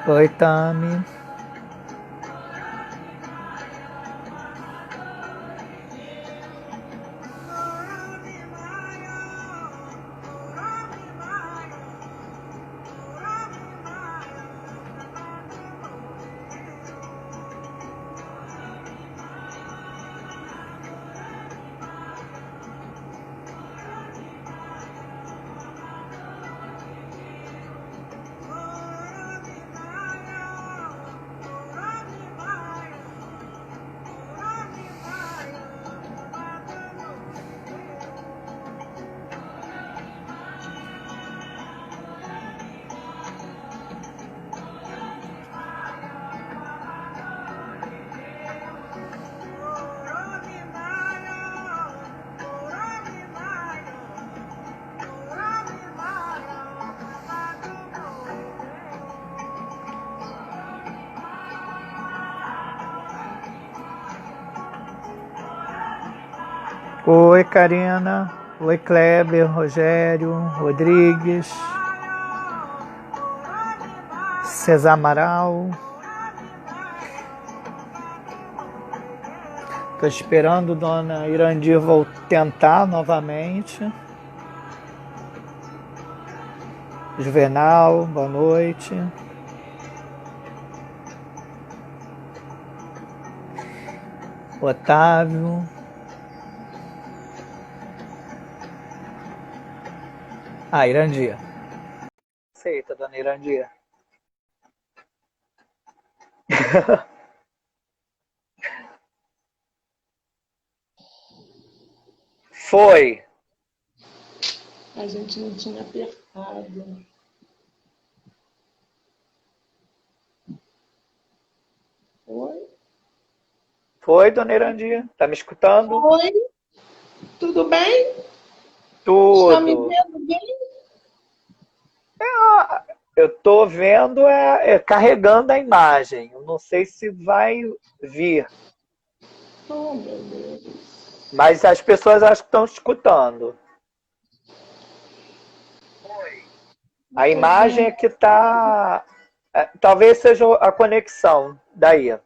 Oi, Tami. Oi, Karina. Oi, Kleber, Rogério, Rodrigues, Cesar Amaral. Estou esperando Dona Irandir tentar novamente. Juvenal, boa noite. Otávio. Irandir. Aceita, Dona Irandir. Foi. A gente não tinha apertado. Oi? Foi, Dona Irandir. Tá me escutando? Oi, tudo bem? Está me Tudo. vendo bem? Eu tô vendo carregando a imagem. Eu não sei se vai vir, Oh, meu Deus. mas as pessoas acho que estão escutando. A Estou imagem é vendo. que tá. Talvez seja a conexão daí.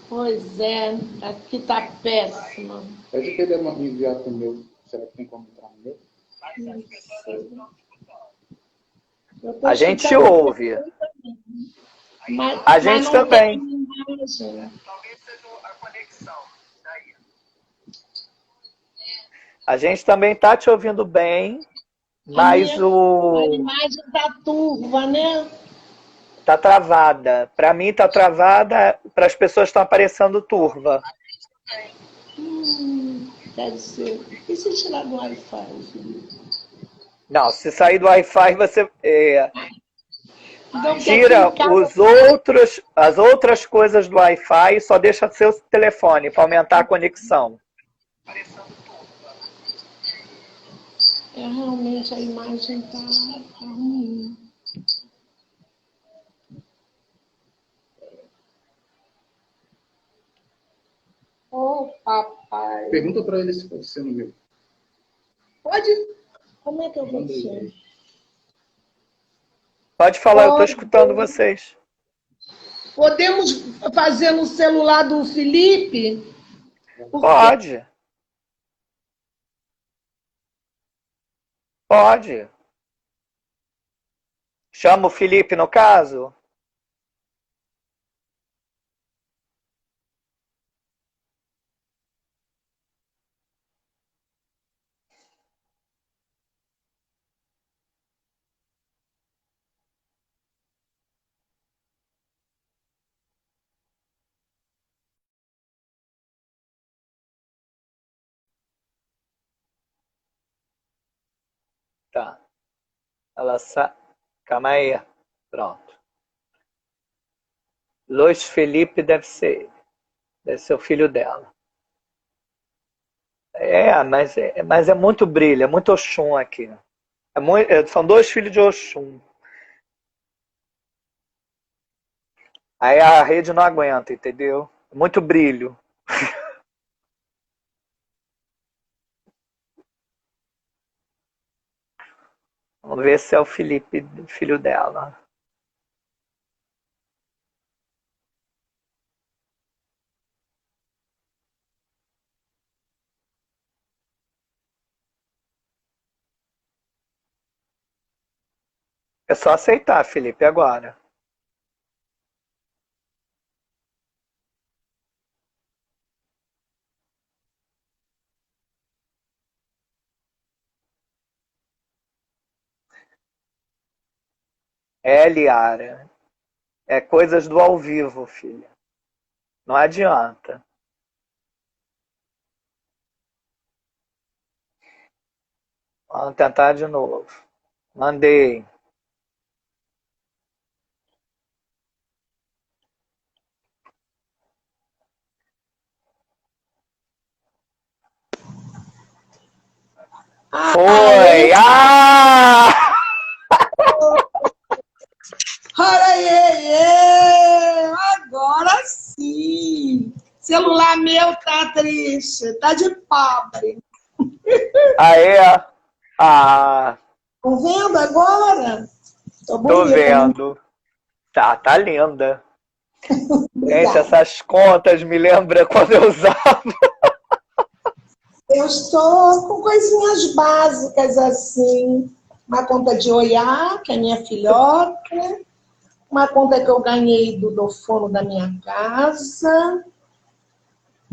Pois é, aqui está péssima. Pede para ele enviar para o meu. Será que tem como entrar no meu? Não sei. Eu estou A gente escutando ouve. perfeitamente, A mas gente não tem também. imagem. A gente também tá te ouvindo bem, A mas minha a o imagem está turva, né? tá travada. Para mim tá travada, para as pessoas estão aparecendo turva. Deve ser. E se tirar do Wi-Fi, Felipe? Não, se sair do Wi-Fi, você Então, que aqui em tira casa as outras coisas do Wi-Fi e só deixa seu telefone para aumentar a conexão. realmente a imagem tá ruim. Ô, papai. Pergunta para ele se pode ser no meu. Pode? Como é que eu vou Manda ser? aí. Pode falar, eu estou Pode. escutando vocês. Podemos fazer no celular do Felipe? Porque Pode, pode. Chama o Felipe no caso? Tá. Ela sa... Calma aí. Pronto. Luiz Felipe deve ser ele. Deve ser o filho dela. Mas é muito brilho, é muito Oxum aqui. São dois filhos de Oxum. Aí a rede não aguenta, entendeu? Muito brilho. Vamos ver se é o Felipe, filho dela. É só aceitar, Felipe, agora. É, Liara. É coisas do ao vivo, filha. Não adianta. Vamos tentar de novo. Mandei. Foi! Aê! Ah! Aê! Agora sim! Celular meu tá triste, tá de pobre. Aê! Ah, Tá vendo agora? Tô tô bonita, né? vendo. Tá linda. Gente, Obrigada. essas contas me lembram quando eu usava. Eu estou com coisinhas básicas assim. Uma conta de Oiá, que é minha filhota. Uma conta que eu ganhei do fono da minha casa.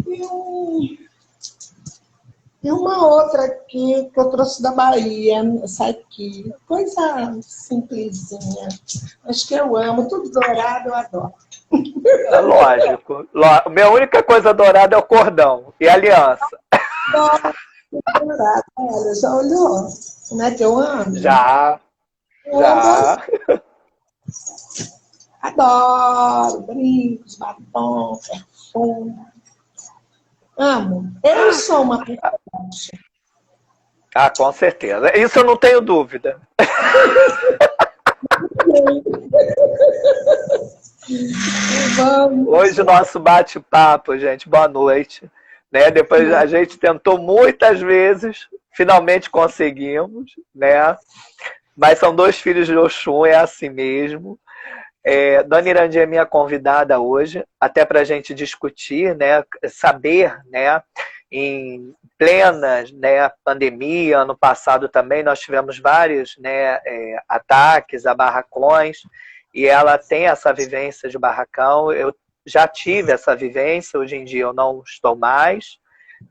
E, e uma outra aqui que eu trouxe da Bahia. Essa aqui. Coisa simplesinha. Mas que eu amo. Tudo dourado, eu adoro. É lógico. Minha única coisa dourada é o cordão e a aliança. Dourado. Olha, já olhou? Como é que eu amo? Já, Eu já. adoro brincos, batom, perfume. Amo. Eu sou uma pessoa. Ah, com certeza. Isso eu não tenho dúvida. Vamos. Hoje o nosso bate-papo, gente, boa noite. Né? Depois a gente tentou muitas vezes, finalmente conseguimos, né? Mas são dois filhos de Oxum, é assim mesmo. Dona Irandi é minha convidada hoje, até para a gente discutir, né, saber, né, em plena, né, pandemia, ano passado também nós tivemos vários, né, ataques a barracões, e ela tem essa vivência de barracão. Eu já tive essa vivência, hoje em dia eu não estou mais,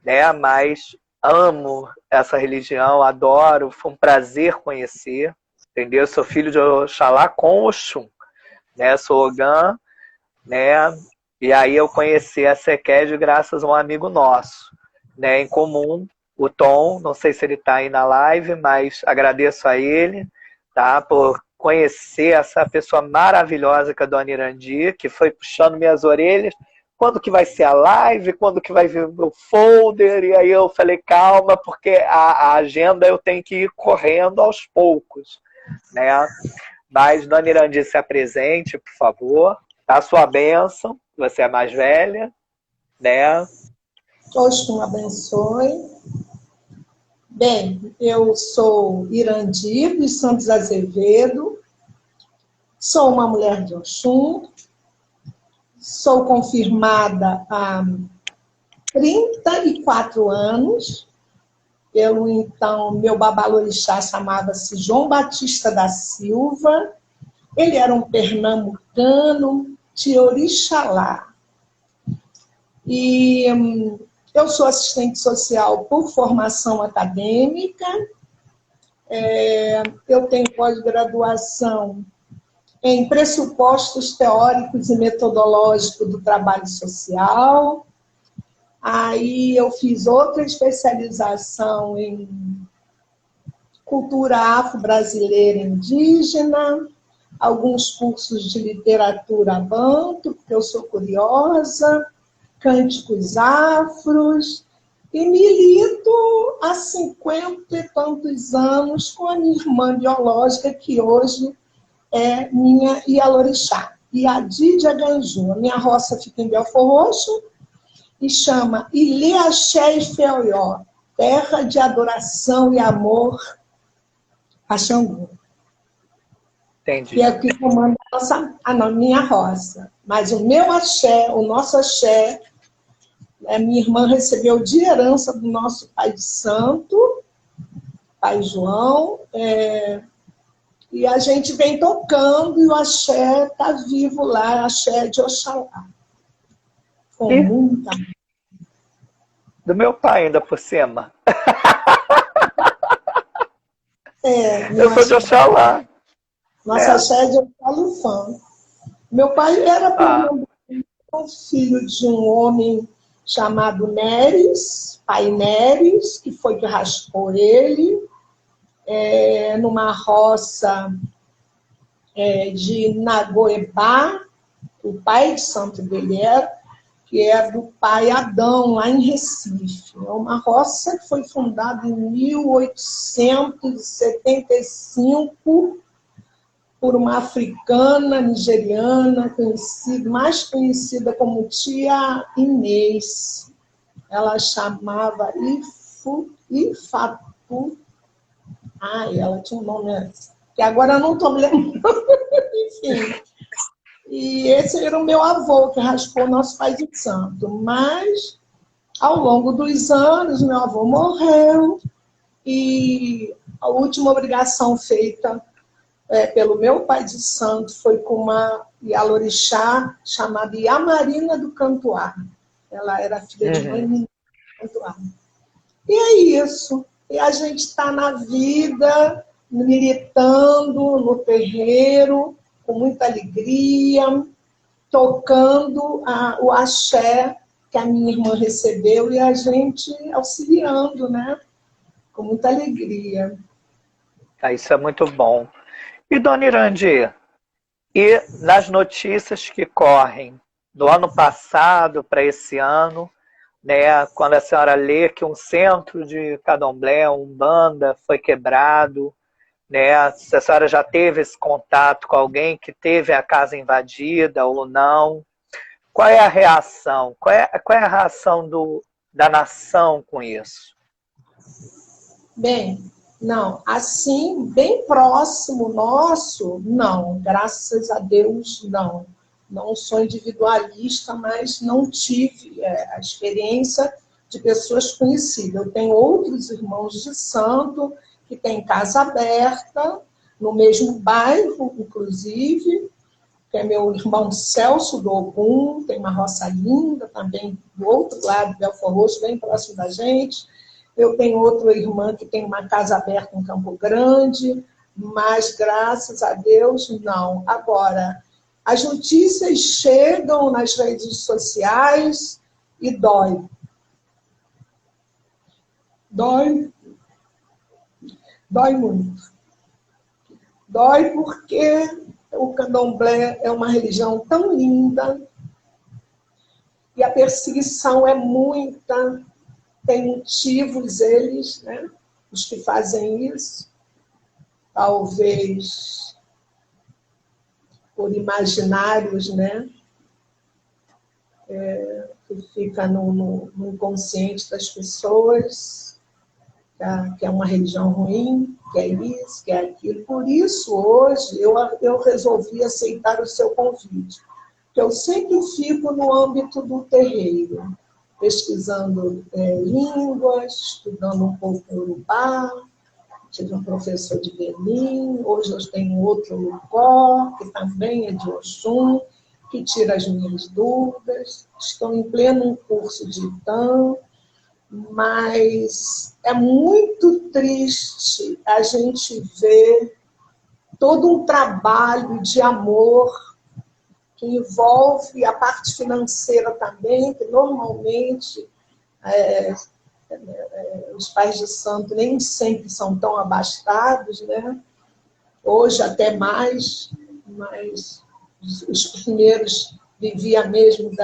né, mas amo essa religião, adoro, foi um prazer conhecer, entendeu? Eu sou filho de Oxalá com Oxum, né? Sou Ogã, né? E aí eu conheci a Sequed graças a um amigo nosso, né? Em comum, o Tom. Não sei se ele está aí na live, mas agradeço a ele, tá? Por conhecer essa pessoa maravilhosa que é a Dona Irandi, que foi puxando minhas orelhas. Quando que vai ser a live? Quando que vai vir o meu folder? E aí eu falei, calma, porque a agenda eu tenho que ir correndo aos poucos, né? Mas, Dona Irandi, se apresente, por favor. Tá a sua bênção. Você é mais velha, né? Oxum abençoe. Bem, eu sou Irandi dos Santos Azevedo, sou uma mulher de Oxum, sou confirmada há 34 anos. Meu babalorixá chamava-se João Batista da Silva. Ele era um pernambucano de Orixalá. E eu sou assistente social por formação acadêmica. Eu tenho pós-graduação em pressupostos teóricos e metodológicos do trabalho social. Aí eu fiz outra especialização em cultura afro-brasileira indígena, alguns cursos de literatura banto, porque eu sou curiosa, cânticos afros, e milito há 50 e tantos anos com a minha irmã biológica, que hoje é minha Ialorixá, Iadídia Ganju. A minha roça fica em Belfor Roxo e chama Ilê-Axé e Feoió, terra de adoração e amor a Xangô. Entendi. Que é o que comanda a minha roça. Mas o meu axé, o nosso axé, minha irmã recebeu de herança do nosso pai de santo, pai João, E a gente vem tocando e o axé está vivo lá, axé de Oxalá. Com E muita... do meu pai ainda por cima. Eu sou de Oxalá, Nossa né? axé é de Oxalufã. Meu pai era Ah, filho de um homem chamado Neres, pai Neres, que foi que raspou ele, numa roça de Nagoebá, o pai de santo dele era, que é do pai Adão, lá em Recife. É uma roça que foi fundada em 1875 por uma africana nigeriana, mais conhecida como tia Inês. Ela chamava Ifatu. Ela tinha um nome que agora eu não estou me lembrando. Enfim. E esse era o meu avô, que raspou nosso pai de santo. Mas, ao longo dos anos, meu avô morreu e a última obrigação feita pelo meu pai de santo foi com uma Ialorixá chamada Iamarina do Cantuá. Ela era filha de mãe do Cantuá. E é isso. E a gente está na vida, militando no terreiro, com muita alegria, tocando o axé que a minha irmã recebeu e a gente auxiliando, né? Com muita alegria. isso é muito bom. E, dona Irandi, e nas notícias que correm do ano passado para esse ano, né, quando a senhora lê que um centro de candomblé, Umbanda, foi quebrado, né, se a senhora já teve esse contato com alguém que teve a casa invadida ou não, qual é a reação? Qual é a reação da nação com isso? Bem, não, assim, bem próximo nosso, não, graças a Deus, não. Não sou individualista, mas não tive a experiência de pessoas conhecidas. Eu tenho outros irmãos de santo que têm casa aberta, no mesmo bairro, inclusive, que é meu irmão Celso do Ogum, tem uma roça linda também do outro lado de Belfor Roxo, bem próximo da gente. Eu tenho outra irmã que tem uma casa aberta em Campo Grande, mas, graças a Deus, não. Agora, as notícias chegam nas redes sociais e dói. Dói. Dói muito. Dói porque o candomblé é uma religião tão linda e a perseguição é muita. Tem motivos eles, né, os que fazem isso, talvez por imaginários, né, que fica no inconsciente das pessoas, que é uma religião ruim, que é isso, que é aquilo. Por isso, hoje, eu resolvi aceitar o seu convite, que eu sempre fico no âmbito do terreiro, pesquisando línguas, estudando um pouco urubá. Tive um professor de Benin, hoje eu tenho outro Lucó, que também é de Oxum, que tira as minhas dúvidas. Estou em pleno curso de ITAM, mas é muito triste a gente ver todo um trabalho de amor que envolve a parte financeira também, que normalmente os pais de santo nem sempre são tão abastados, né? Hoje até mais, mas os primeiros viviam mesmo do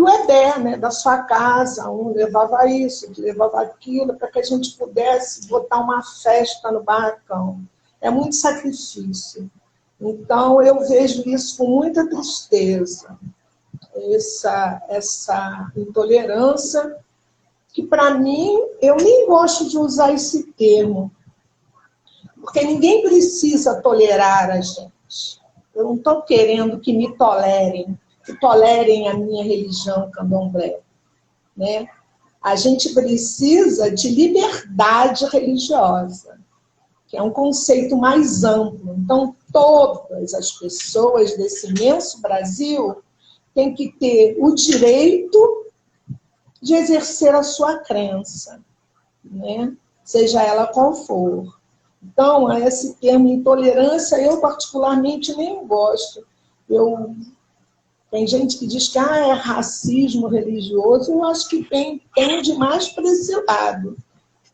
EDé, né? Da sua casa, um levava isso, outro levava aquilo, para que a gente pudesse botar uma festa no barracão. É muito sacrifício. Então, eu vejo isso com muita tristeza, essa intolerância, que, para mim, eu nem gosto de usar esse termo, porque ninguém precisa tolerar a gente. Eu não estou querendo que me tolerem, que tolerem a minha religião candomblé, né? A gente precisa de liberdade religiosa, que é um conceito mais amplo. Então, todas as pessoas desse imenso Brasil têm que ter o direito de exercer a sua crença, né? Seja ela qual for. Então, esse termo intolerância, eu particularmente nem gosto. Tem gente que diz que é racismo religioso, eu acho que tem demais para esse lado,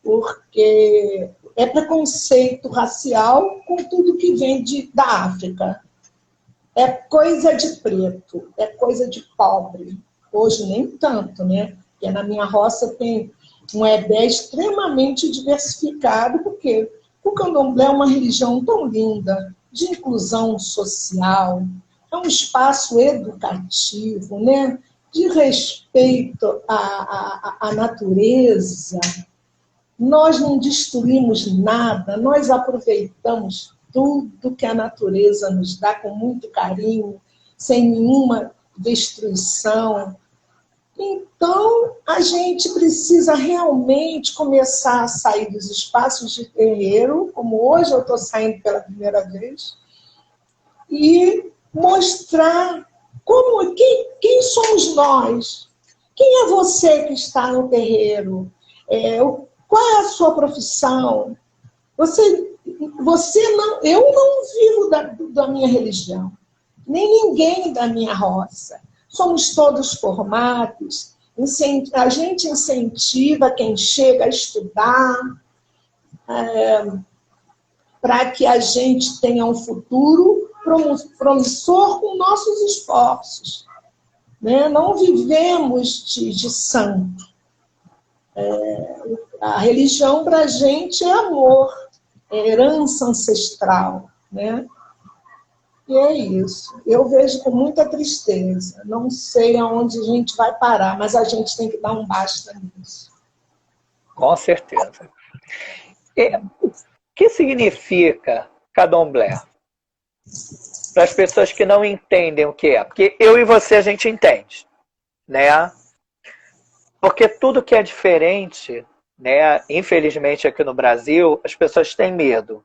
porque é preconceito racial com tudo que vem da África. É coisa de preto, é coisa de pobre. Hoje nem tanto, né? Porque na minha roça tem um ebé extremamente diversificado, porque o candomblé é uma religião tão linda, de inclusão social, é um espaço educativo, né? De respeito à natureza. Nós não destruímos nada, nós aproveitamos tudo que a natureza nos dá com muito carinho, sem nenhuma destruição. Então, a gente precisa realmente começar a sair dos espaços de terreiro, como hoje eu estou saindo pela primeira vez, e mostrar quem somos nós. Quem é você que está no terreiro? Qual é a sua profissão? Eu não vivo da minha religião, nem ninguém da minha roça. Somos todos formados, a gente incentiva quem chega a estudar, para que a gente tenha um futuro promissor com nossos esforços. Né? Não vivemos de santo. A religião para a gente é amor, é herança ancestral. Né? E é isso. Eu vejo com muita tristeza. Não sei aonde a gente vai parar, mas a gente tem que dar um basta nisso. Com certeza. O que significa candomblé? Para as pessoas que não entendem o que é. Porque eu e você a gente entende, né? Porque tudo que é diferente, né? Infelizmente aqui no Brasil, as pessoas têm medo.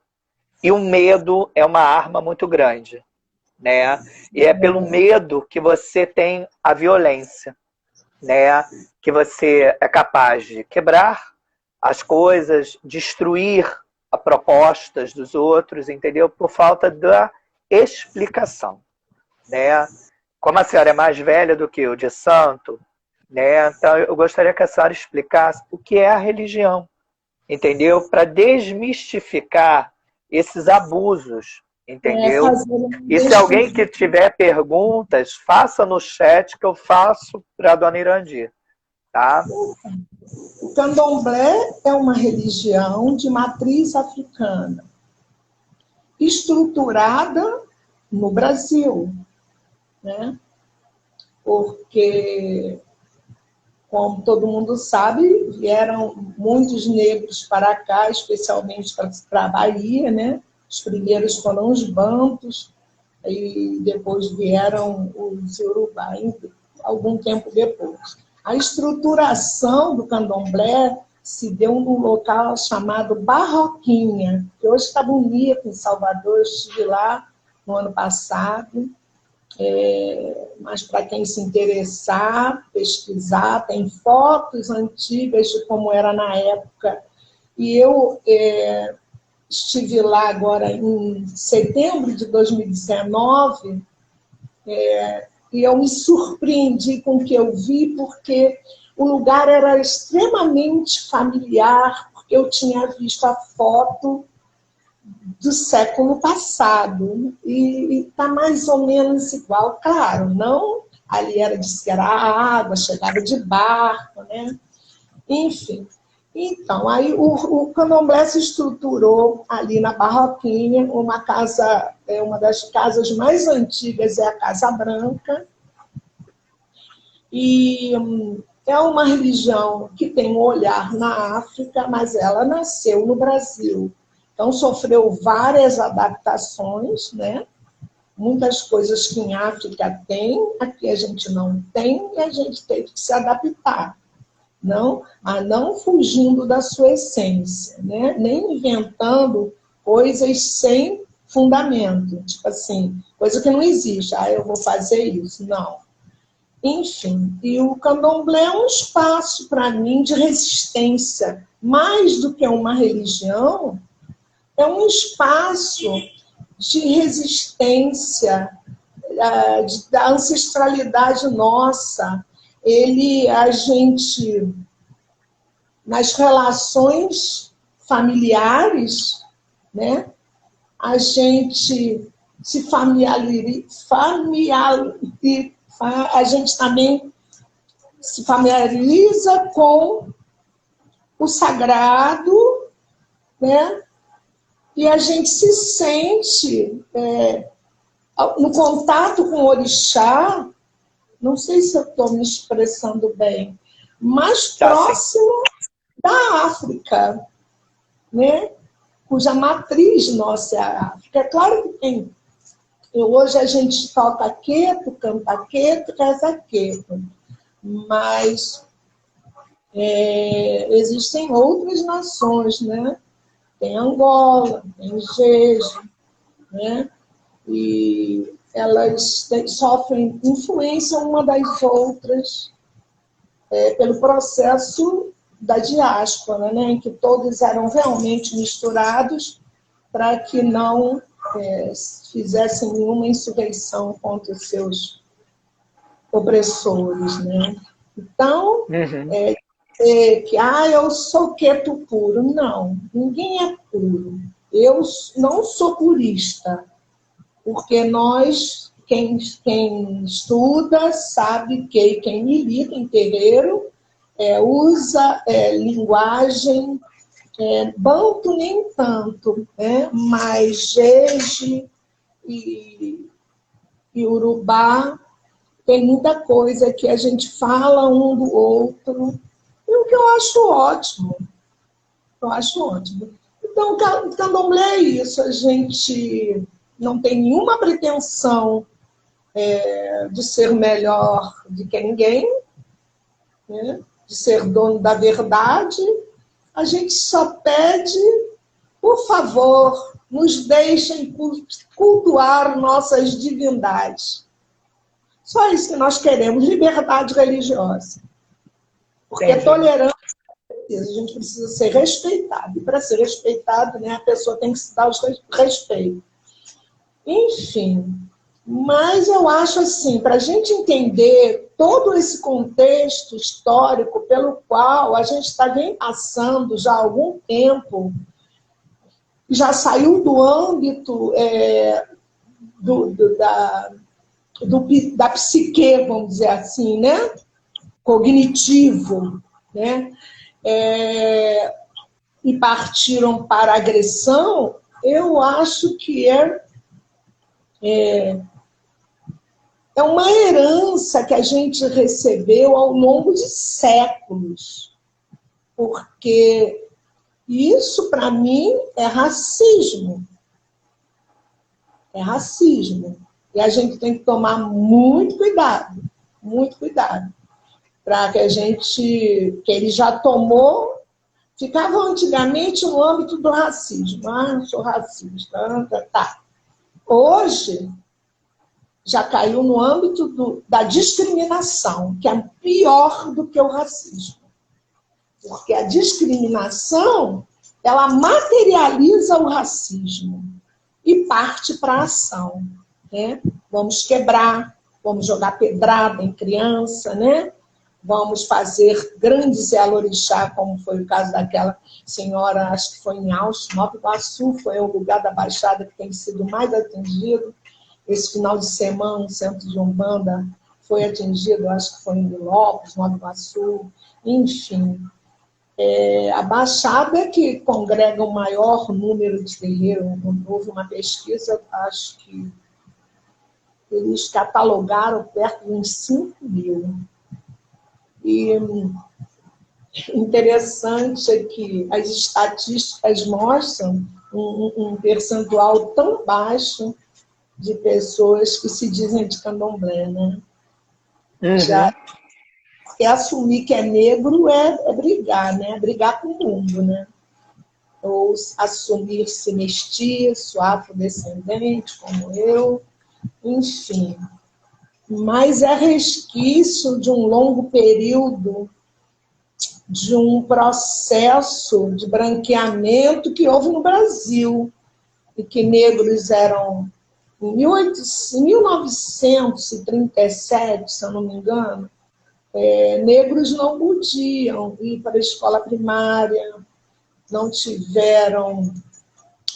E o medo é uma arma muito grande, né? E é pelo medo que você tem a violência, né? Que você é capaz de quebrar as coisas, destruir as propostas dos outros, entendeu? Por falta da explicação, né? Como a senhora é mais velha do que eu de santo, né? Então eu gostaria que a senhora explicasse o que é a religião, entendeu? Para desmistificar esses abusos, entendeu? E se alguém que tiver perguntas, faça no chat que eu faço para a dona Irandi, tá? O candomblé é uma religião de matriz africana, estruturada no Brasil, né? Porque, como todo mundo sabe, vieram muitos negros para cá, especialmente para a Bahia, né? Os primeiros foram os bantos, e depois vieram os iorubá, algum tempo depois. A estruturação do candomblé se deu num local chamado Barroquinha, que hoje está bonito em Salvador, eu estive lá no ano passado. Mas para quem se interessar, pesquisar, tem fotos antigas de como era na época. E eu estive lá agora em setembro de 2019, e eu me surpreendi com o que eu vi, porque o lugar era extremamente familiar, porque eu tinha visto a foto do século passado, e está mais ou menos igual, claro, não ali era de ser a água, chegava de barco, né? Enfim. Então, aí o candomblé se estruturou ali na Barroquinha, uma das casas mais antigas é a Casa Branca, e é uma religião que tem um olhar na África, mas ela nasceu no Brasil. Então, sofreu várias adaptações, né? Muitas coisas que em África tem, aqui a gente não tem, e a gente teve que se adaptar. mas não fugindo da sua essência, né? Nem inventando coisas sem fundamento, tipo assim, coisa que não existe, eu vou fazer isso, não. Enfim, e o candomblé é um espaço, para mim, de resistência, mais do que uma religião, é um espaço de resistência, da ancestralidade nossa. A gente, nas relações familiares, né, a gente se a gente também se familiariza com o sagrado, né? E a gente se sente no contato com o orixá, não sei se eu estou me expressando bem, mais próximo da África, né? Cuja matriz nossa é a África. É claro que tem. Hoje a gente toca queto, canta queto, reza queto. Mas existem outras nações, né? Tem Angola, tem Jeje, né? E elas sofrem influência uma das outras pelo processo da diáspora, né? Em que todos eram realmente misturados para que não fizessem nenhuma insurreição contra os seus opressores, né? Então, eu sou queto puro. Não, ninguém é puro. Eu não sou purista, porque quem estuda, sabe que quem milita em terreiro usa linguagem, banto nem tanto, né? Mas Jeje e Urubá tem muita coisa que a gente fala um do outro, e o que eu acho ótimo. Eu acho ótimo. Então, o candomblé é isso, a gente não tem nenhuma pretensão de ser melhor do que ninguém, né? De ser dono da verdade. A gente só pede, por favor, nos deixem cultuar nossas divindades. Só isso que nós queremos, liberdade religiosa. Porque tolerância, a gente precisa ser respeitado. E para ser respeitado, né, a pessoa tem que se dar o respeito. Enfim, mas eu acho assim, para a gente entender todo esse contexto histórico pelo qual a gente está bem passando já há algum tempo, já saiu do âmbito da psique, vamos dizer assim, né? Cognitivo, né? E partiram para a agressão, eu acho que é uma herança que a gente recebeu ao longo de séculos, porque isso, para mim, é racismo. É racismo. E a gente tem que tomar muito cuidado, para que que ele já tomou, ficava antigamente no âmbito do racismo. Eu sou racista, tá. Hoje, já caiu no âmbito da discriminação, que é pior do que o racismo. Porque a discriminação, ela materializa o racismo e parte para a ação, né? Vamos quebrar, vamos jogar pedrada em criança, né? Vamos fazer grandes elorixá, como foi o caso daquela senhora, acho que foi em Alto, Nova Iguaçu, foi o lugar da Baixada que tem sido mais atingido. Esse final de semana, o centro de Umbanda foi atingido, acho que foi em Lopes, Nova Iguaçu, enfim. A Baixada é que congrega o maior número de terreiros. Houve uma pesquisa, acho que eles catalogaram perto de uns 5.000. E interessante é que as estatísticas mostram um percentual tão baixo de pessoas que se dizem de candomblé, né? Porque assumir que é negro é brigar, né? É brigar com o mundo, né? Ou assumir-se mestiço, afrodescendente, como eu, enfim. Mas é resquício de um longo período de um processo de branqueamento que houve no Brasil, e que negros eram, em 1937, se eu não me engano, negros não podiam ir para a escola primária, não tiveram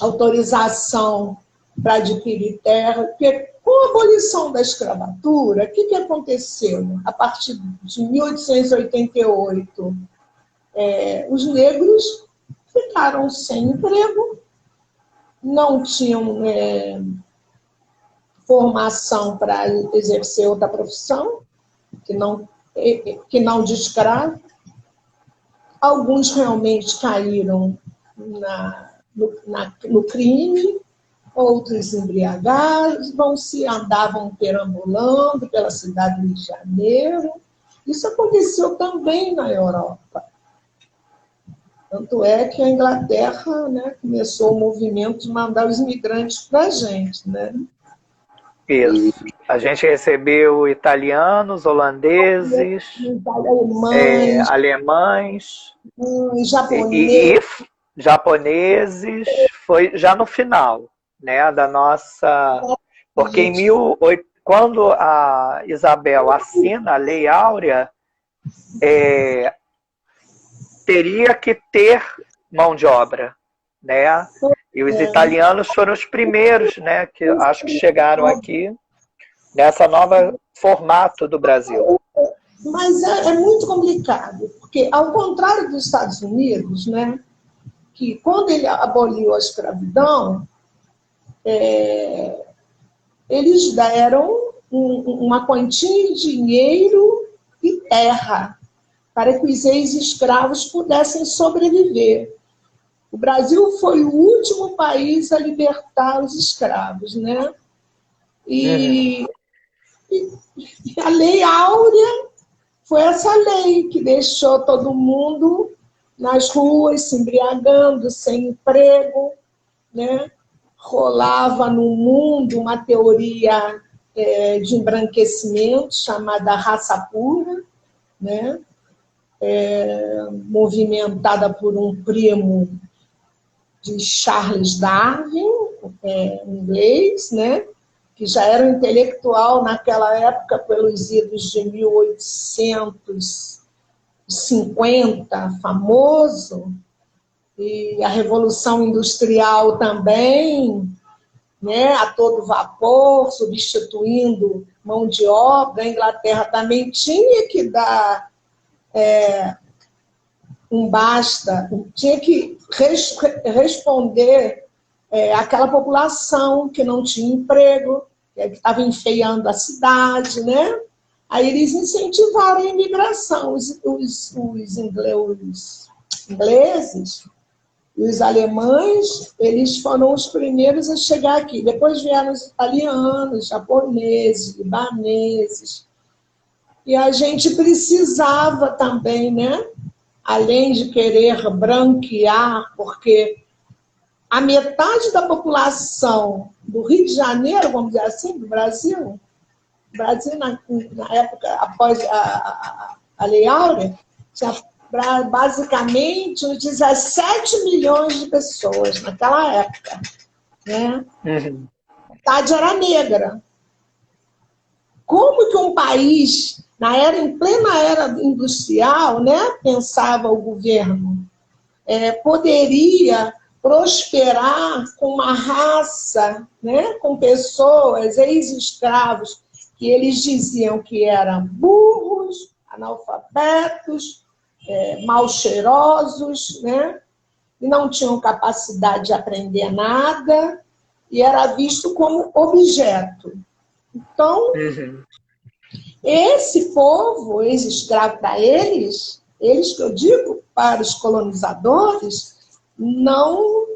autorização para adquirir terra, porque com a abolição da escravatura, o que aconteceu? A partir de 1888, os negros ficaram sem emprego, não tinham formação para exercer outra profissão, que não de escravo. Alguns realmente caíram no crime, outros embriagavam, andavam perambulando pela cidade do Rio de Janeiro. Isso aconteceu também na Europa. Tanto é que a Inglaterra, né, começou o movimento de mandar os imigrantes para a gente, né? Isso. A gente recebeu italianos, holandeses, alemães japoneses. E japoneses. Foi já no final, né, da nossa... Porque quando a Isabel assina a Lei Áurea, teria que ter mão de obra, né? E os italianos foram os primeiros, né, que acho que chegaram aqui nessa nova formato do Brasil. Mas é muito complicado, porque ao contrário dos Estados Unidos, né, que quando ele aboliu a escravidão, eles deram uma quantia de dinheiro e terra para que os ex-escravos pudessem sobreviver. O Brasil foi o último país a libertar os escravos, né? E a Lei Áurea foi essa lei que deixou todo mundo nas ruas, se embriagando, sem emprego, né? Rolava no mundo uma teoria de embranquecimento chamada raça pura, né? Movimentada por um primo de Charles Darwin, inglês, né? Que já era um intelectual naquela época, pelos idos de 1850, famoso, e a Revolução Industrial também, né, a todo vapor, substituindo mão de obra. A Inglaterra também tinha que dar um basta, tinha que responder àquela população que não tinha emprego, que estava enfeiando a cidade, né? Aí eles incentivaram a imigração. Os ingleses e os alemães, eles foram os primeiros a chegar aqui. Depois vieram os italianos, japoneses, libaneses. E a gente precisava também, né? Além de querer branquear, porque a metade da população do Rio de Janeiro, vamos dizer assim, do Brasil, na época, após a Lei Áurea, tinha basicamente uns 17 milhões de pessoas naquela época, né? Metade era negra. Como que um país, em plena era industrial, né, pensava o governo, poderia prosperar com uma raça, né, com pessoas, ex-escravos, que eles diziam que eram burros, analfabetos, mal cheirosos, né, e não tinham capacidade de aprender nada, e era visto como objeto. Então, esse povo, ex-escravo para eles que eu digo, para os colonizadores, não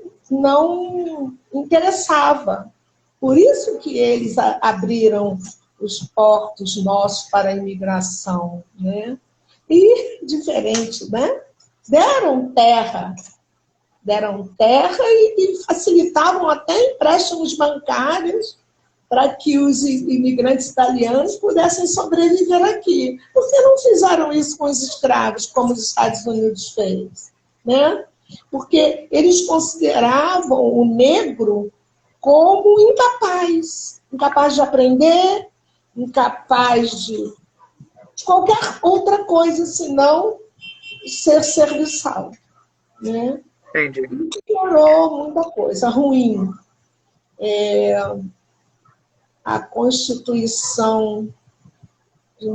interessava. Por isso que eles abriram os portos nossos para a imigração, né? E diferente, né? Deram terra e facilitavam até empréstimos bancários para que os imigrantes italianos pudessem sobreviver aqui. Por que não fizeram isso com os escravos, como os Estados Unidos fez? Né? Porque eles consideravam o negro como incapaz de aprender, incapaz de qualquer outra coisa, senão ser serviçal. Né? Entendi. E piorou muita coisa ruim. A Constituição de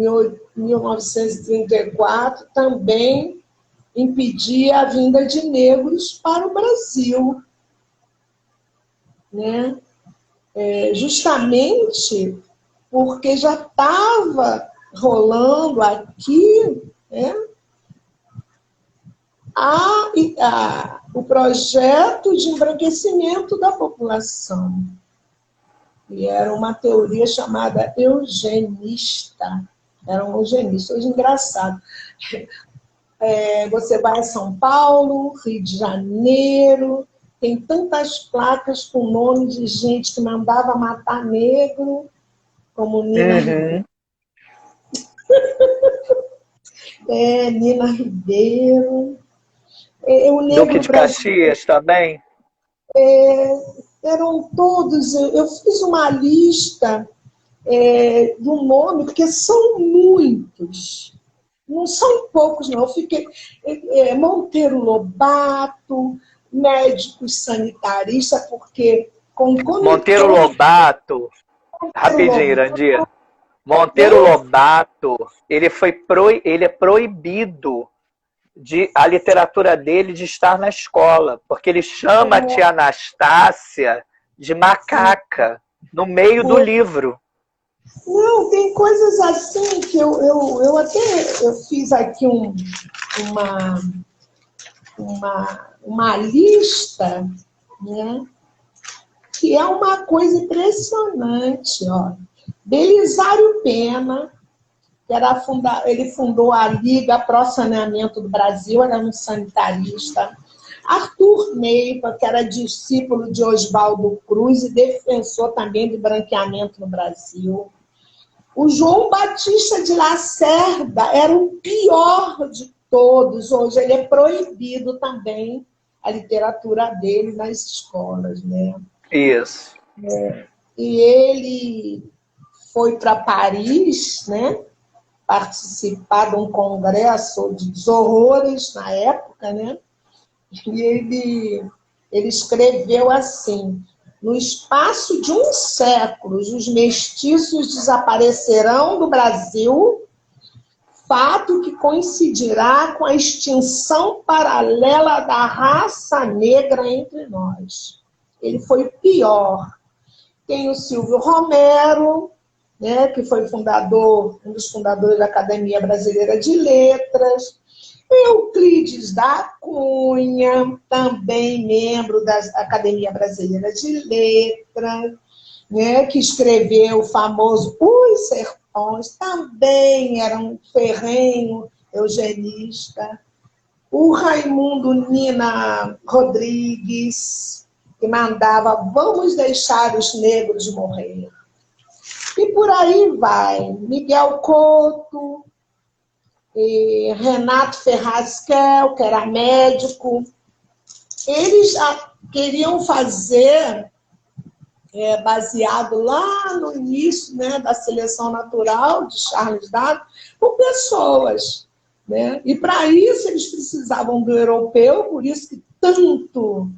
1934 também impedia a vinda de negros para o Brasil. Né? Justamente porque já estava rolando aqui, né, o projeto de embranquecimento da população. E era uma teoria chamada eugenista. Era um eugenista. Hoje, engraçado. Você vai a São Paulo, Rio de Janeiro, tem tantas placas com nome de gente que mandava matar negro, como Nina Ribeiro. Nina Ribeiro. Duque de Caxias também? Eram todos. Eu fiz uma lista do nome, porque são muitos. Não são poucos, não. Eu fiquei. Monteiro Lobato, médicos sanitaristas, porque. Monteiro Lobato, rapidinho, Irandir. Monteiro Lobato, ele é proibido a literatura dele de estar na escola, porque ele chama a tia Anastácia de macaca no meio do livro. Não, tem coisas assim que eu fiz aqui uma lista, né, que é uma coisa impressionante. Ó. Belisário Pena, ele fundou a Liga Pró Saneamento do Brasil, era um sanitarista. Arthur Neiva, que era discípulo de Oswaldo Cruz e defensor também do branqueamento no Brasil. O João Batista de Lacerda era o pior de todos. Hoje ele é proibido também a literatura dele nas escolas, né? Isso. E ele foi para Paris, né? Participar de um congresso dos horrores na época, né? E ele escreveu assim: no espaço de um século, os mestiços desaparecerão do Brasil, fato que coincidirá com a extinção paralela da raça negra entre nós. Ele foi o pior. Tem o Silvio Romero, né, que foi um dos fundadores da Academia Brasileira de Letras. Euclides da Cunha, também membro da Academia Brasileira de Letras, né, que escreveu o famoso Os Sertões, também era um ferrenho eugenista. O Raimundo Nina Rodrigues, que mandava: vamos deixar os negros morrer. E por aí vai. Miguel Couto, Renato Ferraz-Kell, que era médico. Eles queriam fazer, baseado lá no início, né, da seleção natural de Charles Darwin, por pessoas. Né? E para isso eles precisavam do europeu, por isso que tanto...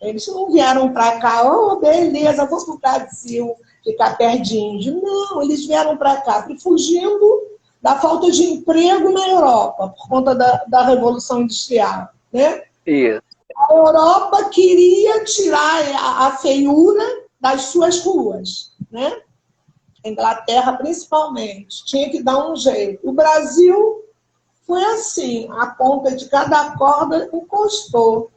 Eles não vieram para cá, beleza, vou para o Brasil ficar perto de índio. Não, eles vieram para cá fugindo da falta de emprego na Europa, por conta da Revolução Industrial. Né? Isso. A Europa queria tirar a feiura das suas ruas. Né? A Inglaterra, principalmente, tinha que dar um jeito. O Brasil foi assim, a ponta de cada corda encostou.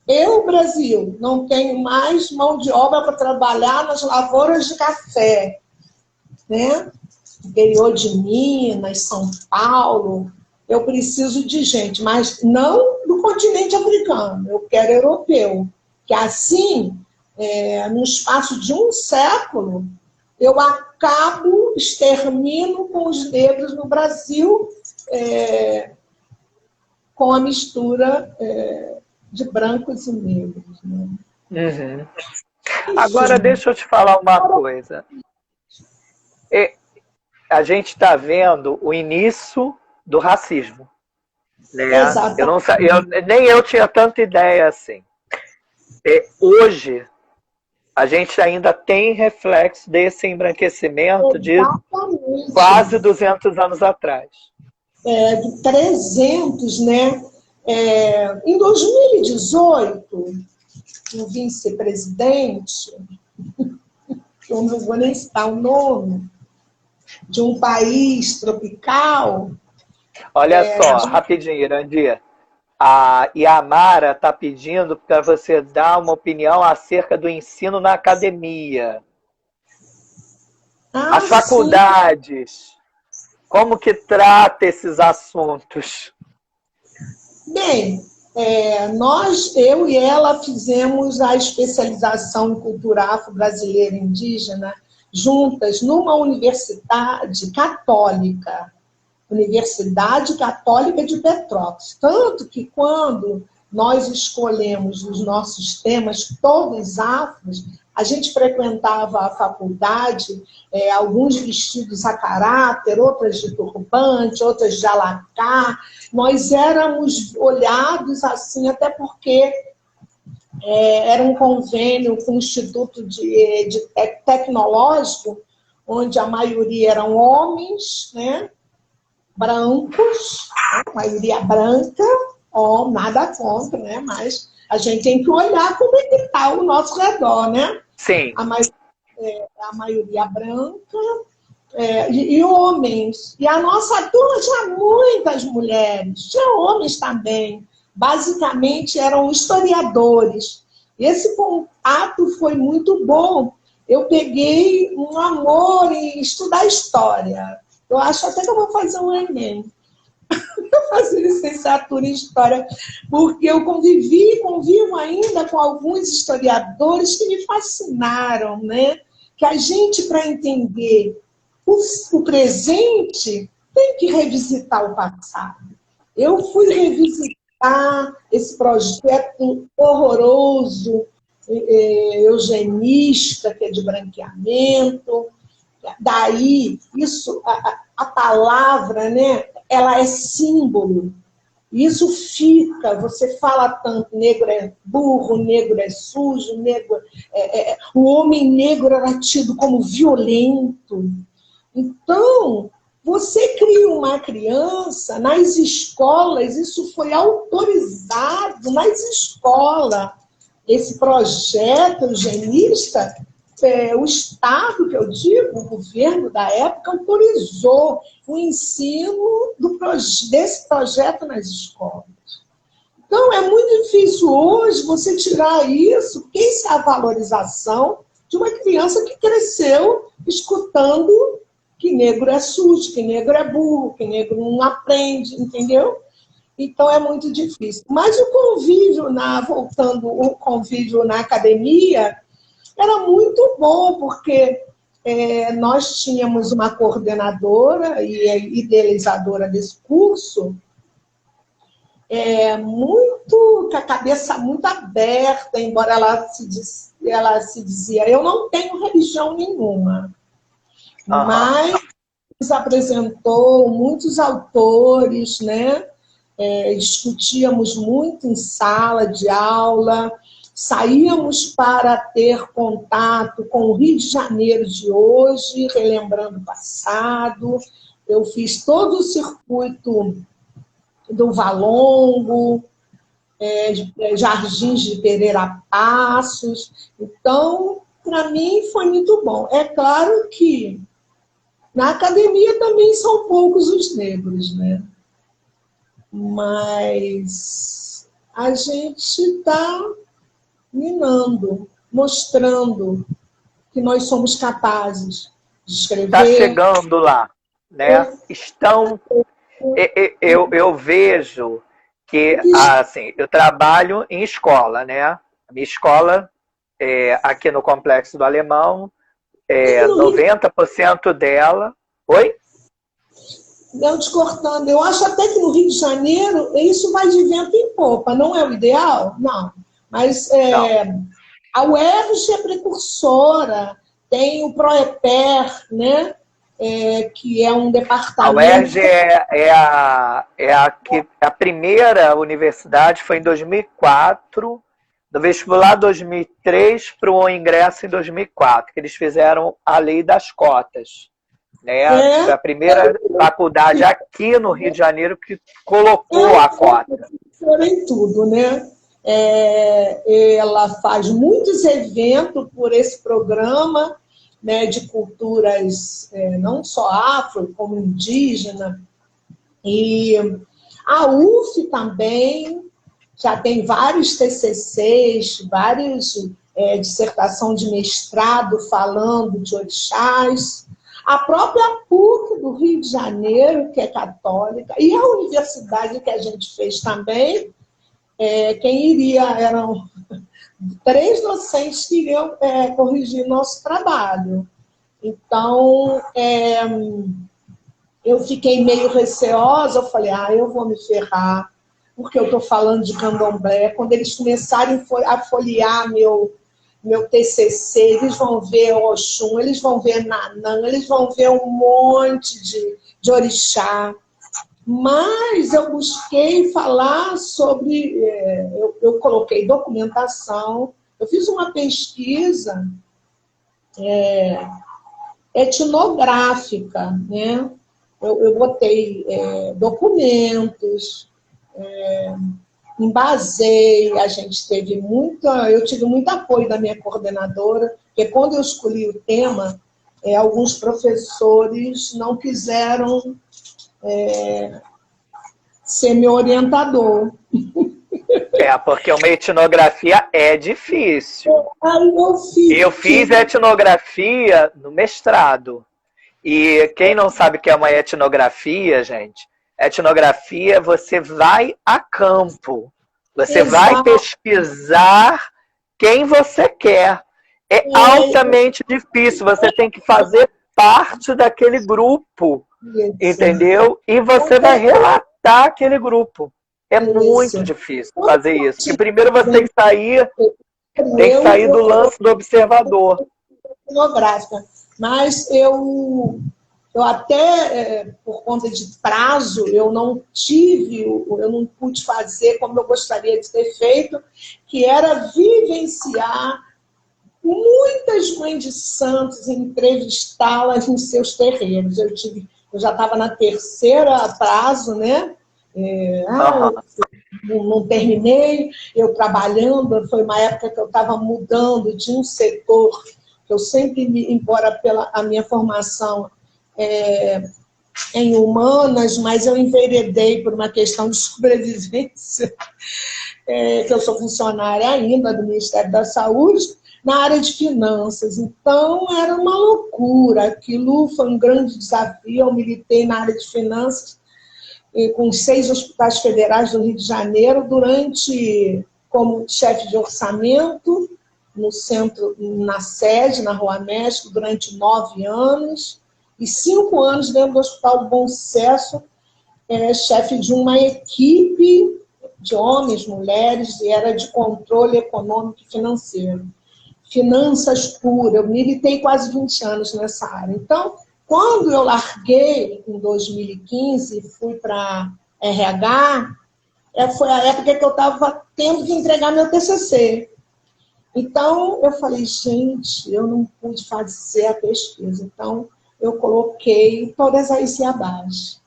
Eu, Brasil, não tenho mais mão de obra para trabalhar nas lavouras de café. Né? Interior de Minas, São Paulo, eu preciso de gente, mas não do continente africano, eu quero europeu. Que assim, no espaço de um século, eu extermino com os negros no Brasil, com a mistura de brancos e negros. Né? Uhum. Agora, deixa eu te falar uma coisa. A gente está vendo o início do racismo. Né? Nem eu tinha tanta ideia assim. Hoje, a gente ainda tem reflexo desse embranquecimento de quase 200 anos atrás. De 300, né? Em 2018, o vice-presidente, eu não vou nem citar o nome, de um país tropical. Olha só, rapidinho, Irandir. A Yamara está pedindo para você dar uma opinião acerca do ensino na academia. As faculdades, como que trata esses assuntos? Bem, eu e ela fizemos a especialização em cultura afro-brasileira indígena juntas numa universidade católica. Universidade Católica de Petrópolis. Tanto que quando nós escolhemos os nossos temas, todos afros, a gente frequentava a faculdade, alguns vestidos a caráter, outras de turbante, outras de alacá. Nós éramos olhados assim, até porque era um convênio com o Instituto Tecnológico, onde a maioria eram homens, né? Brancos, maioria branca, nada contra, né? Mas a gente tem que olhar como é que está ao nosso redor, né? Sim. A maioria branca e homens. E a nossa turma tinha muitas mulheres, tinha homens também. Basicamente eram historiadores. Esse contato foi muito bom. Eu peguei um amor em estudar história. Eu acho até que eu vou fazer um Enem. Eu faço licenciatura em História, porque eu convivo ainda com alguns historiadores que me fascinaram, né? Que a gente, para entender o presente, tem que revisitar o passado. Eu fui revisitar esse projeto horroroso, eugenista, que é de branqueamento. Daí, isso, a palavra, né, ela é símbolo. Isso fica, você fala tanto, negro é burro, negro é sujo, negro o homem negro era tido como violento. Então, você cria uma criança, nas escolas, isso foi autorizado nas escolas. Esse projeto eugenista, o Estado, que eu digo, o governo da época, autorizou o ensino desse projeto nas escolas. Então, é muito difícil hoje você tirar isso, porque isso é a valorização de uma criança que cresceu escutando que negro é sujo, que negro é burro, que negro não aprende, entendeu? Então, é muito difícil. Mas o convívio, voltando o convívio na academia, era muito bom, porque nós tínhamos uma coordenadora e idealizadora desse curso, com a cabeça muito aberta, embora ela se dizia, eu não tenho religião nenhuma, mas nos apresentou muitos autores, né? Discutíamos muito em sala de aula, saíamos para ter contato com o Rio de Janeiro de hoje, relembrando o passado. Eu fiz todo o circuito do Valongo, Jardins de Pereira Passos. Então, para mim, foi muito bom. É claro que na academia também são poucos os negros, né? Mas a gente está minando, mostrando que nós somos capazes de escrever. Está chegando lá, né? eu vejo que, assim, eu trabalho em escola, né? A minha escola, aqui no Complexo do Alemão, 90% dela... Oi? Não te cortando. Eu acho até que no Rio de Janeiro isso vai de vento em popa. Não é o ideal? Não. Mas Não. a UERJ é precursora, tem o PROEPER, né? Que é um A departamento... UERJ a primeira universidade foi em 2004, no vestibular 2003 para o ingresso em 2004, que eles fizeram a lei das cotas. Né? Foi a primeira faculdade aqui no Rio de Janeiro que colocou a cota. Em tudo, né? Ela faz muitos eventos por esse programa, né, de culturas não só afro, como indígena. E a UF também já tem vários TCCs, várias dissertação de mestrado falando de orixás. A própria PUC do Rio de Janeiro, que é católica, e a universidade que a gente fez também, quem iria, eram 3 docentes que iriam corrigir nosso trabalho. Então, eu fiquei meio receosa, eu falei, eu vou me ferrar, porque eu estou falando de candomblé. Quando eles começarem a folhear meu TCC, eles vão ver Oxum, eles vão ver Nanã, eles vão ver um monte de orixá. Mas eu busquei falar sobre... eu coloquei documentação, eu fiz uma pesquisa etnográfica, né? Eu botei documentos, embasei, eu tive muito apoio da minha coordenadora, porque quando eu escolhi o tema, alguns professores não quiseram ser meu orientador. Porque uma etnografia é difícil. Eu fiz etnografia no mestrado. E quem não sabe o que é uma etnografia, gente, etnografia, você vai a campo. Você vai pesquisar quem você quer. É altamente difícil. Você tem que fazer parte daquele grupo, entendeu? E você vai relatar aquele grupo. É muito difícil fazer isso. Porque primeiro você tem que sair do lance do observador. Etnográfica. Mas eu até, por conta de prazo, eu não pude fazer como eu gostaria de ter feito, que era vivenciar muitas mães de santos, entrevistá-las em seus terreiros. Eu já estava na terceira prazo, né? Não terminei, eu trabalhando, foi uma época que eu estava mudando de um setor, que eu sempre, embora pela a minha formação em humanas, mas eu enveredei por uma questão de sobrevivência, que eu sou funcionária ainda do Ministério da Saúde, na área de finanças. Então, era uma loucura. Aquilo foi um grande desafio. Eu militei na área de finanças, com 6 hospitais federais do Rio de Janeiro, como chefe de orçamento, no centro, na sede, na Rua México, durante 9 anos, e 5 anos dentro do Hospital do Bom Sucesso, chefe de uma equipe de homens, mulheres, e era de controle econômico e financeiro. Finanças puras, eu militei quase 20 anos nessa área. Então, quando eu larguei, em 2015, fui para RH, foi a época que eu estava tendo que entregar meu TCC. Então, eu falei, gente, eu não pude fazer a pesquisa. Então, eu coloquei todas as IABAs.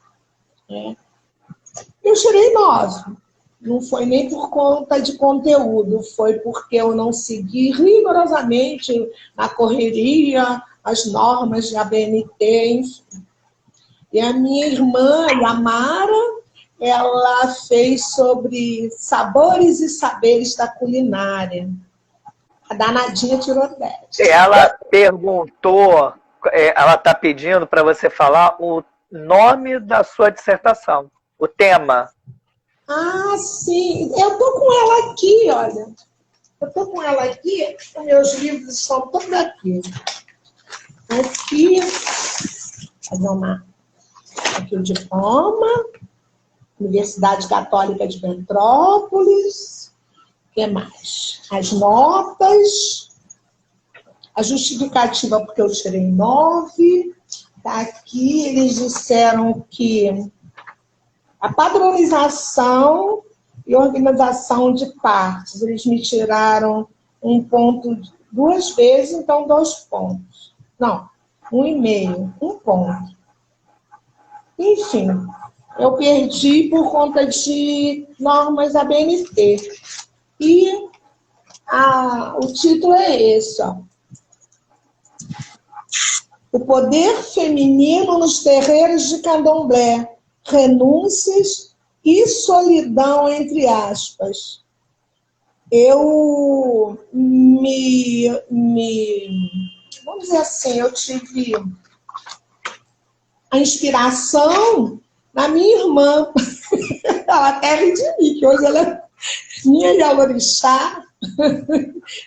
Eu tirei 9. Não foi nem por conta de conteúdo, foi porque eu não segui rigorosamente na correria, as normas de ABNT, enfim. E a minha irmã, Yamara, ela fez sobre sabores e saberes da culinária. A danadinha tirou 10. Ela perguntou, ela está pedindo para você falar o nome da sua dissertação, o tema. Ah, sim. Eu tô com ela aqui, olha. Eu tô com ela aqui, os meus livros estão todos aqui. Aqui, aqui o diploma, Universidade Católica de Petrópolis. O que mais? As notas, a justificativa porque eu tirei 9. Tá aqui, eles disseram que a padronização e organização de partes, eles me tiraram um ponto 2 vezes, então 2 pontos. Não, 1,5, 1 ponto. Enfim, eu perdi por conta de normas da BNT. E o título é esse, ó. O poder feminino nos terreiros de candomblé, renúncias e solidão, entre aspas. Eu vamos dizer assim, eu tive a inspiração na minha irmã. Ela até ri de mim, que hoje ela é minha Yalorixá.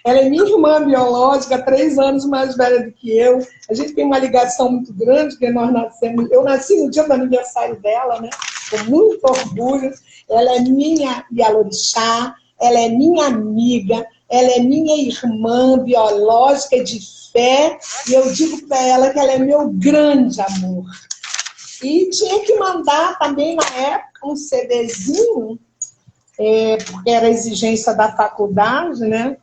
Ela é minha irmã biológica, 3 anos mais velha do que eu. A gente tem uma ligação muito grande, porque nós nascemos. Eu nasci no dia do aniversário dela, né? Com muito orgulho. Ela é minha Yalorixá, ela é minha amiga, ela é minha irmã biológica de fé. E eu digo para ela que ela é meu grande amor. E tinha que mandar também, na época, um CDzinho, porque era exigência da faculdade, né?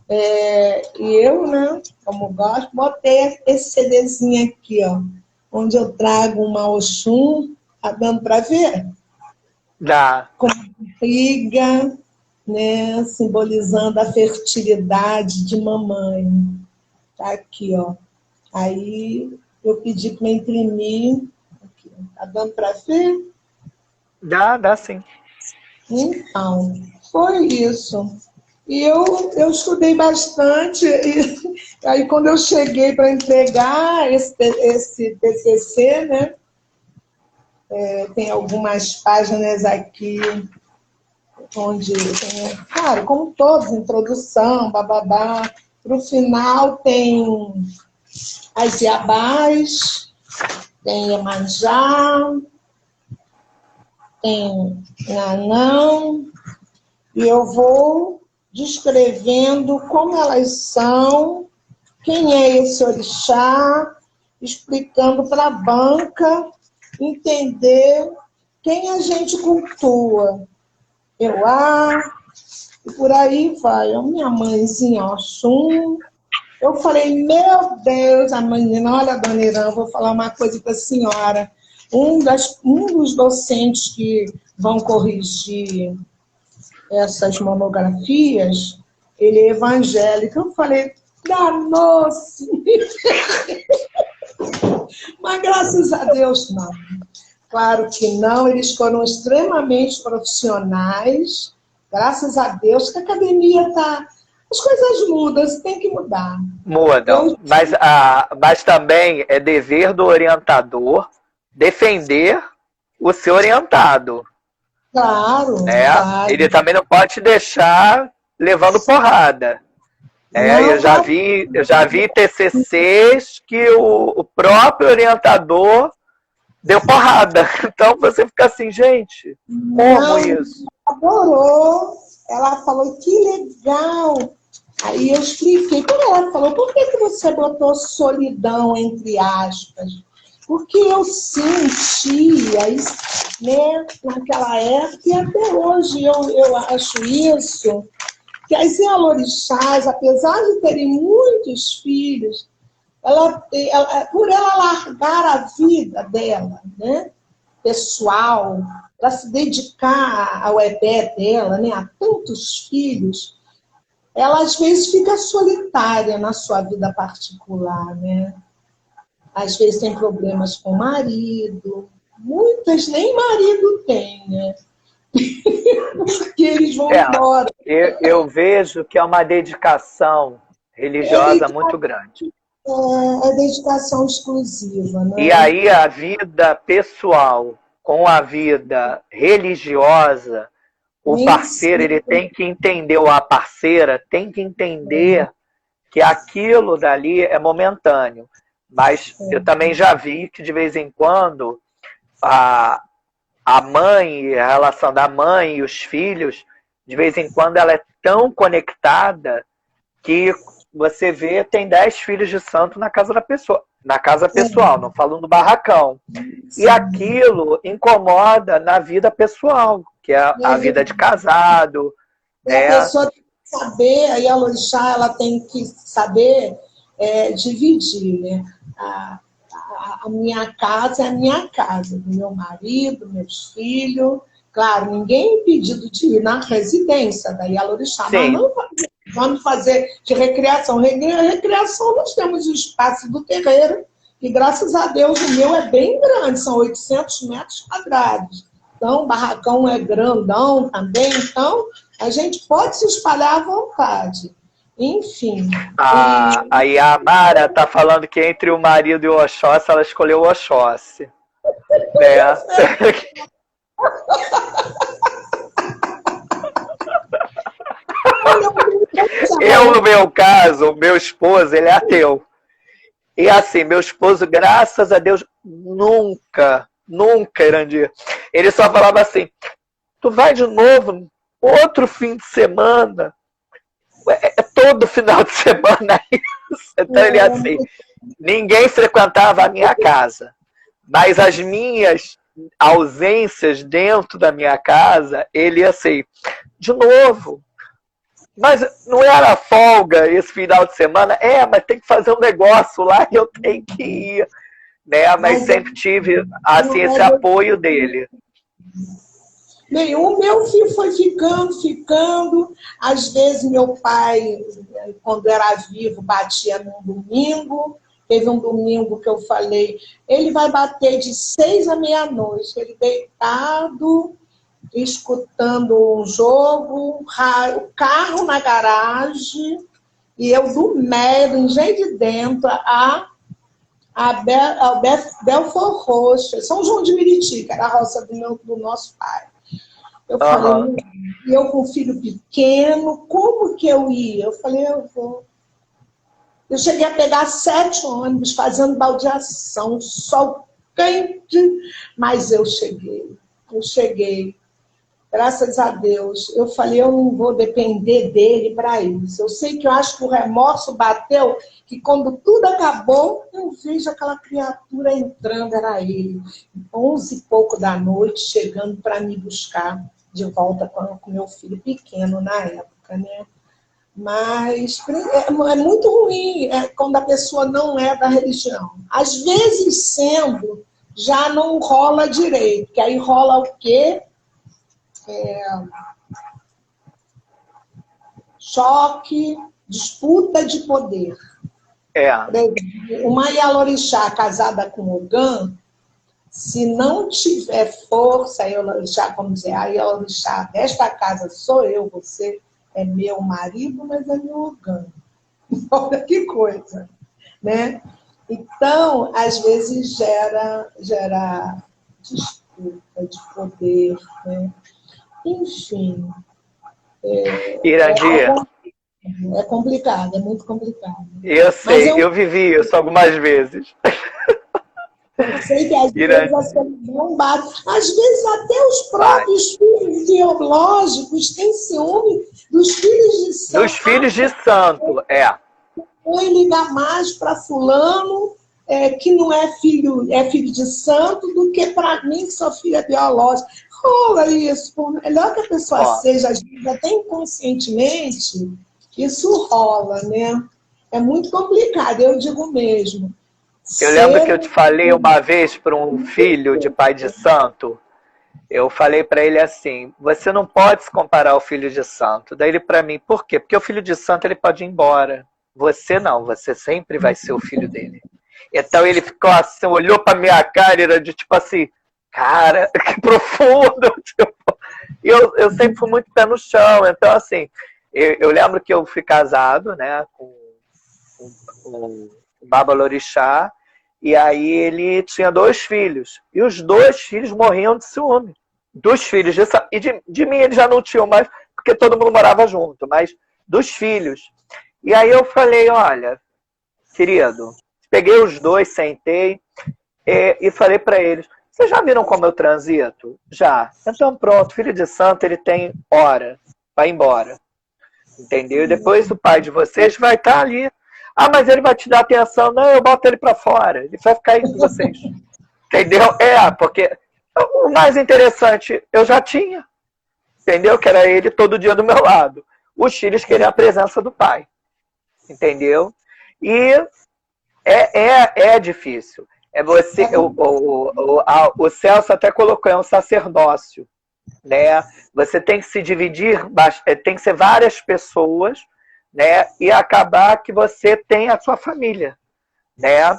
E eu, né, como gosto, botei esse CDzinho aqui, ó, onde eu trago uma Oxum, tá dando para ver? Dá. Com barriga, né, simbolizando a fertilidade de mamãe. Tá aqui, ó. Aí eu pedi para imprimir. Aqui, tá dando para ver? Dá sim. Então, foi isso. E eu estudei bastante, e aí quando eu cheguei para entregar esse TCC, né, tem algumas páginas aqui, onde tem, claro, como todos, introdução, bababá. Para o final tem as Iabás, tem Iemanjá, tem Nanã, e eu vou descrevendo como elas são, quem é esse orixá, explicando para a banca entender quem a gente cultua. E por aí vai. A minha mãezinha Oxum. Eu falei, meu Deus, a menina, olha, dona Irã, vou falar uma coisa para a senhora. Um dos docentes que vão corrigir essas monografias, ele é evangélico. Eu falei, danou-se! Mas graças a Deus, não. Claro que não, eles foram extremamente profissionais. Graças a Deus que a academia está... As coisas mudam, tem que mudar. Mudam, mas também é dever do orientador defender o seu orientado. Claro, Né? claro. Ele também não pode te deixar levando porrada. Eu já vi TCCs que o próprio orientador deu porrada. Então você fica assim, gente, como isso? Adorou. Ela falou, que legal. Aí eu expliquei. Quando ela falou, por que você botou solidão, entre aspas? Porque eu sentia isso, né, naquela época, e até hoje eu acho isso, que as Yalorixás, apesar de terem muitos filhos, por ela largar a vida dela, né, pessoal, para se dedicar ao EPE dela, né, a tantos filhos, ela às vezes fica solitária na sua vida particular, né? Às vezes tem problemas com o marido, muitas nem marido têm, né? Porque eles vão embora. Eu vejo que é uma dedicação religiosa muito grande. É dedicação exclusiva, né? E aí a vida pessoal com a vida religiosa, o parceiro ele tem que entender, ou a parceira tem que entender que aquilo dali é momentâneo. Mas eu também já vi que de vez em quando a mãe, a relação da mãe e os filhos, de vez em quando ela é tão conectada que você vê, tem 10 filhos de santo na casa da pessoa. Na casa pessoal, não falando do barracão. E aquilo incomoda na vida pessoal, que é a vida de casado. A pessoa tem que saber, aí a Yalorixá, ela tem que saber dividir, né? A minha casa é a minha casa, do meu marido, meus filhos. Claro, ninguém é impedido de ir na residência da Yalorixá, mas não vamos fazer de recreação. Recreação, nós temos o espaço do terreiro, que graças a Deus o meu é bem grande, são 800 metros quadrados. Então, o barracão é grandão também, então a gente pode se espalhar à vontade. Enfim. Aí a Amara tá falando que entre o marido e o Oxóssi, ela escolheu o Oxóssi. Eu, no meu caso, meu esposo, ele é ateu. E assim, meu esposo, graças a Deus, nunca, Irandir, ele só falava assim, tu vai de novo, outro fim de semana, é todo final de semana isso. Então ele assim, ninguém frequentava a minha casa, mas as minhas ausências dentro da minha casa, ele assim, de novo. Mas não era folga esse final de semana? Mas tem que fazer um negócio lá e eu tenho que ir. Né? Mas sempre tive assim, esse apoio dele. Bem, o meu filho foi ficando. Às vezes meu pai, quando era vivo, batia num domingo. Teve um domingo que eu falei, ele vai bater de 6 à meia-noite. Ele deitado, escutando um jogo, o carro na garagem, e eu do meio, engenho de dentro, a Belfort Roxo, São João de Meriti, que era a roça do nosso pai. Eu falei, e eu com um filho pequeno, como que eu ia? Eu falei, eu vou. Eu cheguei a pegar 7 ônibus, fazendo baldeação, sol quente, mas eu cheguei. Graças a Deus. Eu falei, eu não vou depender dele para isso. Eu sei que eu acho que o remorso bateu, que quando tudo acabou, eu vejo aquela criatura entrando, era ele. 11 e pouco da noite, chegando para me buscar de volta com meu filho pequeno na época, né? Mas é muito ruim quando a pessoa não é da religião. Às vezes, sendo, já não rola direito, que aí rola o quê? Choque, disputa de poder. Uma Yalorixá casada com Ogã, se não tiver força, a Yalorixá, como dizer, a Yalorixá desta casa sou eu, você é meu marido, mas é meu Ogã. Olha que coisa, né? Então, às vezes gera disputa de poder, né? Enfim. Irandir. É complicado, é muito complicado. Eu sei, eu vivi isso algumas vezes. Eu sei que às vezes as coisas não batem. Às vezes até os próprios filhos biológicos têm ciúme dos filhos de santo. Dos filhos de santo, Ou ligar mais para fulano, que não é filho de santo, do que para mim, que sou filha biológica. Rola isso. Por melhor que a pessoa seja, às vezes até inconscientemente, isso rola, né? É muito complicado, eu digo mesmo. Eu lembro que eu te falei uma vez para um filho de pai de santo, eu falei para ele assim, você não pode se comparar ao filho de santo. Daí ele para mim, por quê? Porque o filho de santo ele pode ir embora. Você não, você sempre vai ser o filho dele. Então ele ficou assim, olhou para minha cara e era de tipo assim, cara, que profundo. E eu sempre fui muito pé no chão. Então assim, eu lembro que eu fui casado, né, com Babalorixá, e aí ele tinha 2 filhos. E os 2 filhos morriam de ciúme. Dos filhos e de mim eles já não tinham mais, porque todo mundo morava junto, mas dos filhos. E aí eu falei, olha, querido, peguei os 2, sentei e falei para eles, vocês já viram como eu transito? Já. Então pronto, filho de santo, ele tem hora, vai embora. Entendeu? E depois o pai de vocês vai estar ali. Ah, mas ele vai te dar atenção. Não, eu boto ele para fora. Ele vai ficar aí com vocês. Entendeu? Porque o mais interessante eu já tinha. Entendeu? Que era ele todo dia do meu lado. Os filhos queriam a presença do pai. Entendeu? E é difícil. Você, o Celso até colocou, é um sacerdócio. Né? Você tem que se dividir, tem que ser várias pessoas, né? E acabar que você tem a sua família. Né?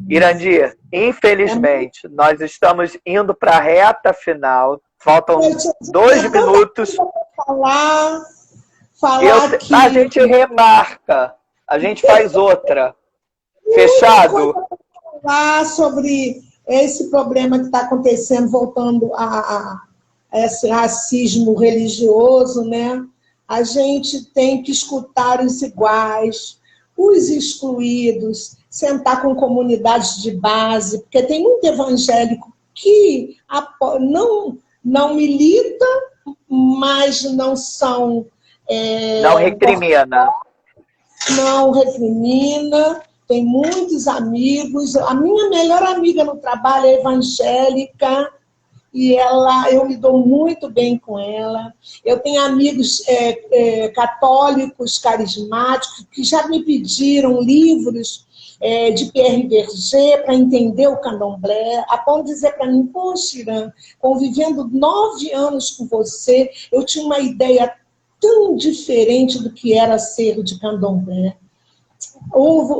Irandir, infelizmente, nós estamos indo para a reta final. Faltam 2 minutos. A gente remarca, a gente faz outra. Fechado? Falar sobre esse problema que está acontecendo, voltando a esse racismo religioso, né? A gente tem que escutar os iguais, os excluídos, sentar com comunidades de base, porque tem muito evangélico que não milita, mas não são... não recrimina. Não recrimina. Tem muitos amigos. A minha melhor amiga no trabalho é evangélica e eu me dou muito bem com ela. Eu tenho amigos católicos, carismáticos, que já me pediram livros de Pierre Berger para entender o candomblé, a ponto de dizer para mim, poxa, Irã, convivendo 9 anos com você, eu tinha uma ideia tão diferente do que era ser de candomblé.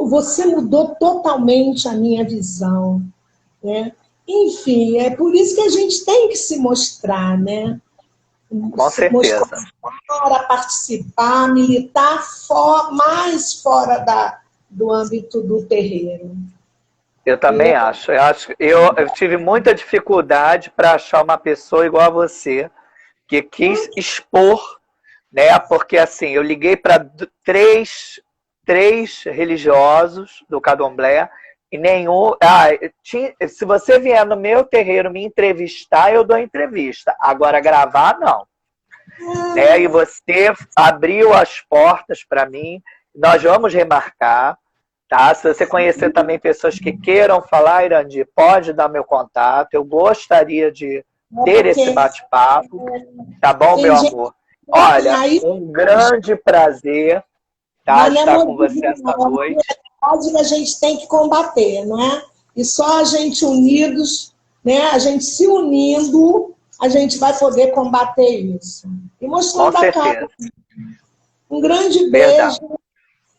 Você mudou totalmente a minha visão, né? Enfim, é por isso que a gente tem que se mostrar, né? Com certeza. Mostrar, participar, militar mais fora do âmbito do terreiro. Eu também acho. Eu tive muita dificuldade para achar uma pessoa igual a você, que quis expor, né? Porque assim, eu liguei para três religiosos do candomblé e nenhum... se você vier no meu terreiro me entrevistar, eu dou entrevista. Agora, gravar, não. Né? E você abriu as portas para mim. Nós vamos remarcar. Tá? Se você conhecer também pessoas que queiram falar, Irandir, pode dar meu contato. Eu gostaria de ter esse bate-papo. Tá bom, meu amor? Olha, um grande prazer. Tá, estar com você esta noite. A gente tem que combater, não é? E só a gente unidos, né? A gente se unindo, a gente vai poder combater isso. E mostrando a cara. Um grande beijo.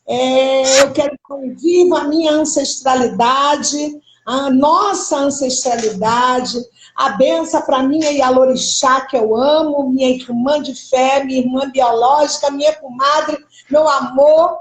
Eu quero que viva a minha ancestralidade, a nossa ancestralidade, a benção para minha Yalorixá, que eu amo, minha irmã de fé, minha irmã biológica, minha comadre, meu amor,